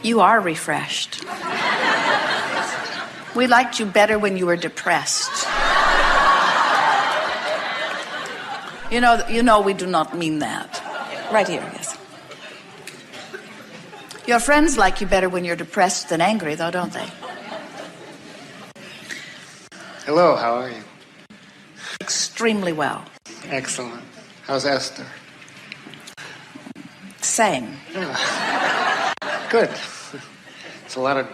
You are refreshed. We liked you better when you were depressed. You know we do not mean that. Right here, yes. Your friends like you better when you're depressed than angry, though, don't they? Hello, how are you? Extremely well. Excellent. How's Esther? Same. Yeah. Good. It's a lot of...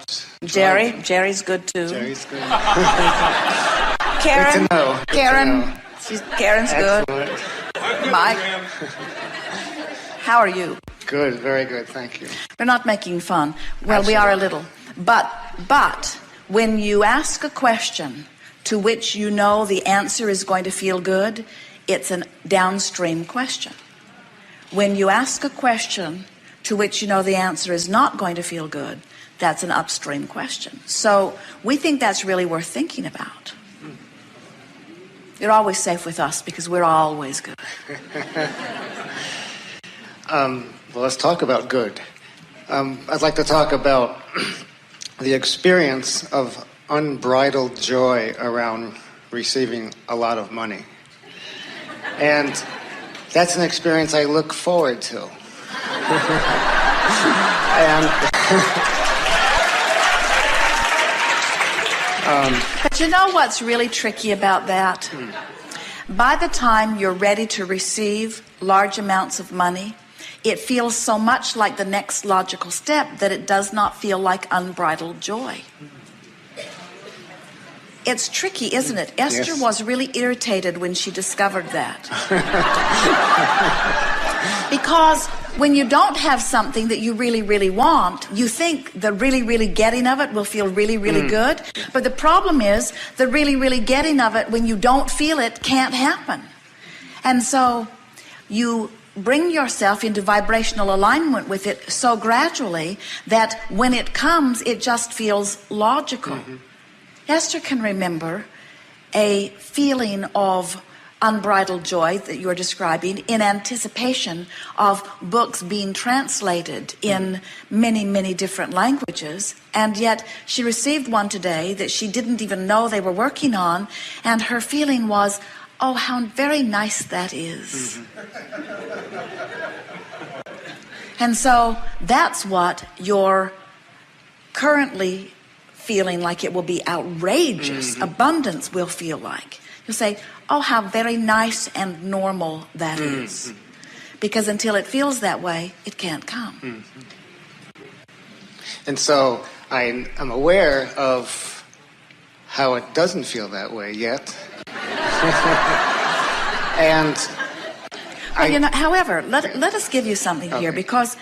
Jerry's good too. Jerry's good. Karen. Good to know. Karen's Excellent. good. Mike. How are you? Good, very good, thank you. We're not making fun. Well, we are a little. But when you ask a question to which you know the answer is going to feel good, it's a downstream question. When you ask a question to which you know the answer is not going to feel good, that's an upstream question. So we think that's really worth thinking about. You're always safe with us because we're always good. Well, let's talk about good. I'd like to talk about the experience of unbridled joy around receiving a lot of money. And that's an experience I look forward to. But you know what's really tricky about that? By the time you're ready to receive large amounts of money, it feels so much like the next logical step that it does not feel like unbridled joy. It's tricky, isn't it? Esther was really irritated when she discovered that. Because when you don't have something that you really, really want, you think the really, really getting of it will feel really, really good. But the problem is the really, really getting of it when you don't feel it can't happen. And so you bring yourself into vibrational alignment with it so gradually that when it comes, it just feels logical. Esther can remember a feeling of unbridled joy that you're describing in anticipation of books being translated in many, many different languages. And yet she received one today that she didn't even know they were working on. And her feeling was, oh, how very nice that is. And so that's what you're currently feeling like it will be outrageous. Abundance will feel like. You'll say, oh, how very nice and normal that is. Because until it feels that way, it can't come. And so I'm aware of how it doesn't feel that way yet. And however, let us give you something here, because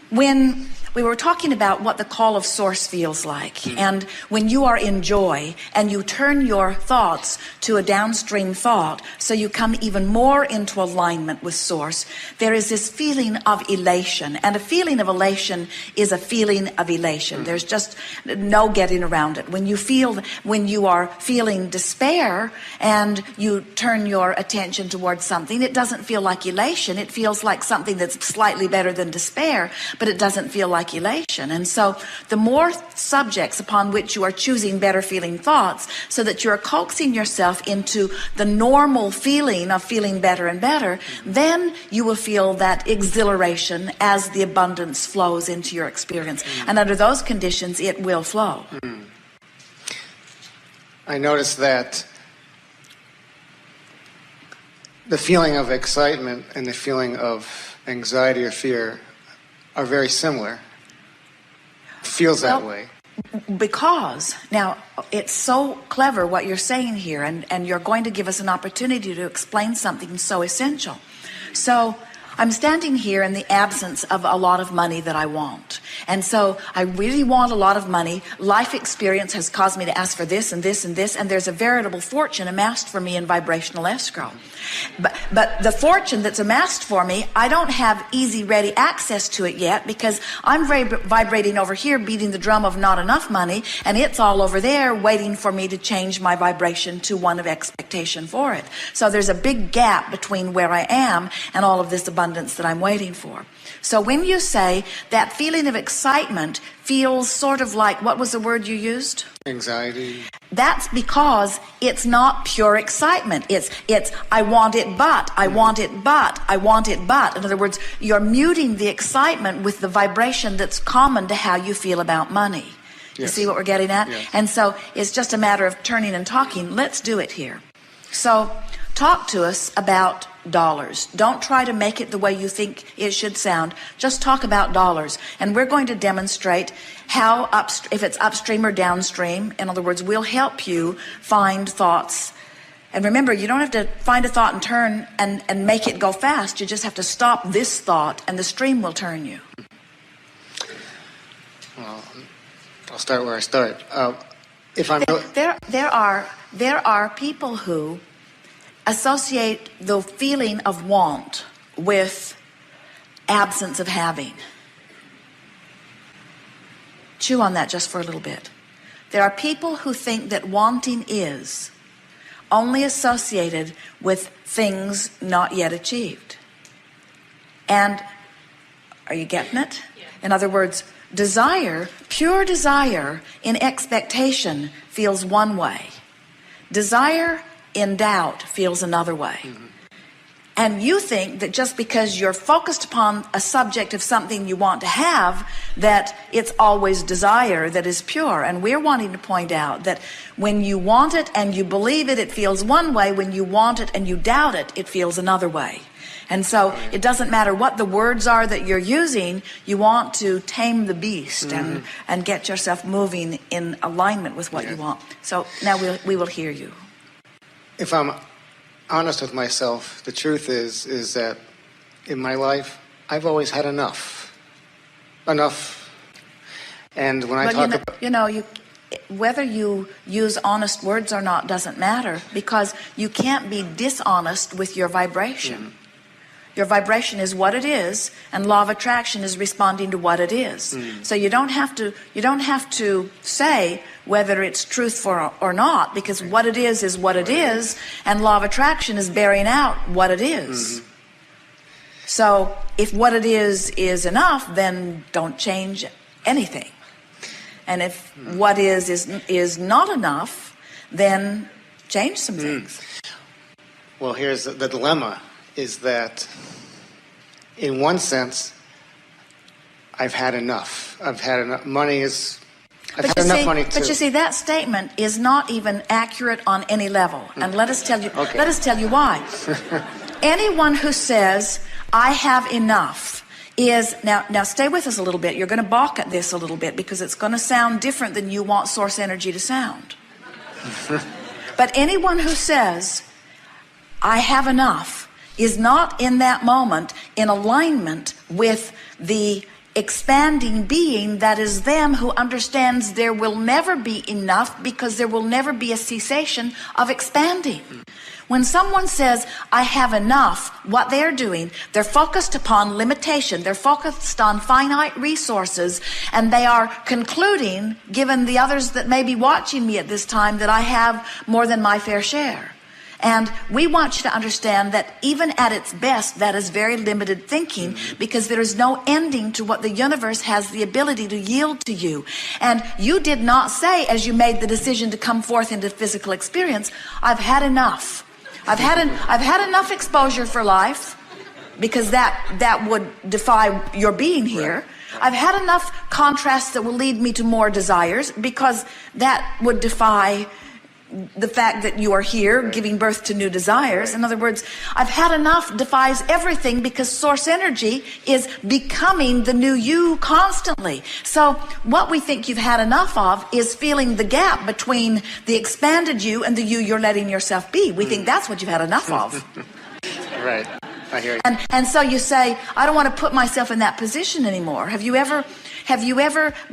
when we were talking about what the call of source feels like, and when you are in joy and you turn your thoughts to a downstream thought, so you come even more into alignment with source, there is this feeling of elation. And a feeling of elation is a feeling of elation. There's just no getting around it. When you are feeling despair and you turn your attention towards something, it doesn't feel like elation. It feels like something that's slightly better than despair, but it doesn't feel like elation. And so the more subjects upon which you are choosing better feeling thoughts, so that you're coaxing yourself into the normal feeling of feeling better and better, then you will feel that exhilaration as the abundance flows into your experience. And under those conditions, it will flow. I noticed that the feeling of excitement and the feeling of anxiety or fear are very similar. Feels that way. Because, now, it's so clever what you're saying here, and you're going to give us an opportunity to explain something so essential. So, I'm standing here in the absence of a lot of money that I want. And so I really want a lot of money. Life experience has caused me to ask for this and this and this, and there's a veritable fortune amassed for me in vibrational escrow. But the fortune that's amassed for me, I don't have easy, ready access to it yet, because I'm vibrating over here, beating the drum of not enough money, and it's all over there waiting for me to change my vibration to one of expectation for it. So there's a big gap between where I am and all of this abundance abundance that I'm waiting for. So when you say that feeling of excitement feels sort of like, what was the word you used? Anxiety. That's because it's not pure excitement. It's I want it but, I want it but, I want it but. In other words, you're muting the excitement with the vibration that's common to how you feel about money. You see what we're getting at? Yes. And so it's just a matter of turning and talking. Let's do it here. So talk to us about dollars. Don't try to make it the way you think it should sound. Just talk about dollars. And we're going to demonstrate how, if it's upstream or downstream. In other words, we'll help you find thoughts. And remember, you don't have to find a thought and turn and make it go fast. You just have to stop this thought and the stream will turn you. Well, I'll start where I start. There are people who associate the feeling of want with absence of having. Chew on that just for a little bit. There are people who think that wanting is only associated with things not yet achieved. And are you getting it? Yeah. In other words, desire, pure desire in expectation feels one way. Desire in doubt feels another way. And you think that just because you're focused upon a subject of something you want to have, that it's always desire that is pure. And we're wanting to point out that when you want it and you believe it, it feels one way. When you want it and you doubt it, it feels another way. And so it doesn't matter what the words are that you're using, you want to tame the beast and get yourself moving in alignment with what you want. So now we will hear you. If I'm honest with myself, the truth is that in my life, I've always had enough. Enough. And when I talk about... whether you use honest words or not doesn't matter, because you can't be dishonest with your vibration. Your vibration is what it is, and law of attraction is responding to what it is. So you don't have to say whether it's truthful or not, because what it is what it is, and law of attraction is bearing out what it is. So if what it is enough, then don't change anything. And if what is not enough, then change some things. Well, here's the dilemma, is that in one sense, I've had enough. I've had enough. Money is... I've had enough money too. But you see, that statement is not even accurate on any level. And let us tell you why. Anyone who says, I have enough, is... Now stay with us a little bit. You're going to balk at this a little bit, because it's going to sound different than you want source energy to sound. But anyone who says, I have enough, is not in that moment in alignment with the expanding being that is them, who understands there will never be enough, because there will never be a cessation of expanding. When someone says, I have enough, what they're doing, they're focused upon limitation. They're focused on finite resources, and they are concluding, given the others that may be watching me at this time, that I have more than my fair share. And we want you to understand that even at its best, that is very limited thinking, because there is no ending to what the universe has the ability to yield to you. And you did not say, as you made the decision to come forth into physical experience, I've had enough. I've had enough exposure for life, because that would defy your being here. Right. I've had enough contrasts that will lead me to more desires, because that would defy the fact that you are here giving birth to new desires. In other words, I've had enough defies everything, because source energy is becoming the new you constantly. So what we think you've had enough of is feeling the gap between the expanded you and the you you're letting yourself be. We think that's what you've had enough of. Right. I hear you. And so you say, I don't want to put myself in that position anymore. Have you ever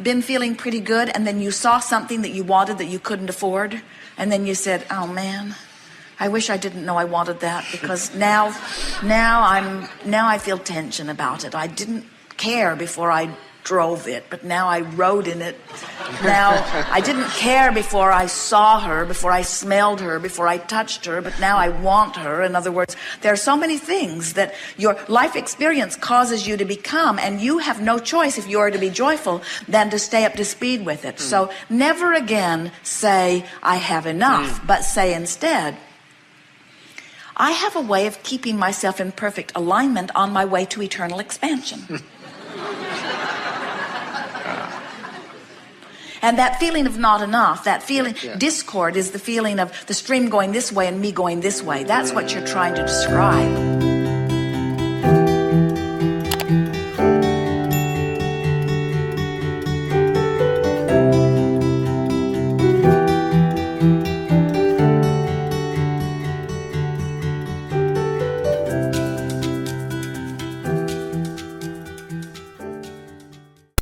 been feeling pretty good, and then you saw something that you wanted that you couldn't afford? And then you said, oh man, I wish I didn't know I wanted that, because now I feel tension about it. I didn't care before I drove it, but now I rode in it. Now, I didn't care before I saw her, before I smelled her, before I touched her, but now I want her. In other words, there are so many things that your life experience causes you to become, and you have no choice, if you are to be joyful, than to stay up to speed with it. So never again say, I have enough, but say instead, I have a way of keeping myself in perfect alignment on my way to eternal expansion. And that feeling of not enough, that feeling, discord is the feeling of the stream going this way and me going this way. That's what you're trying to describe.